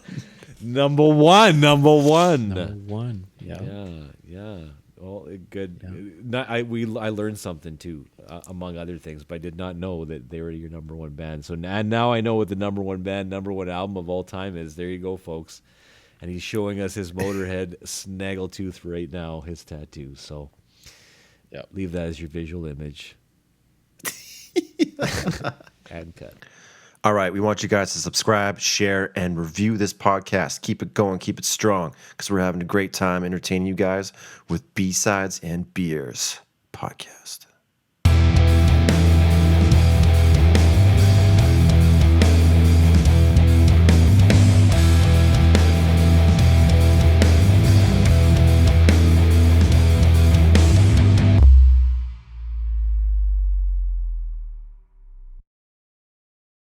number one. Number one. Yeah. Yeah. Well, good. Yeah. I learned something too, among other things, but I did not know that they were your number one band. So now I know what the number one band, number one album of all time is. There you go, folks. And he's showing us his Motorhead snaggletooth right now, his tattoo. So leave that as your visual image. And cut. All right, we want you guys to subscribe, share, and review this podcast. Keep it going, keep it strong, because we're having a great time entertaining you guys with B-Sides and Beers podcast.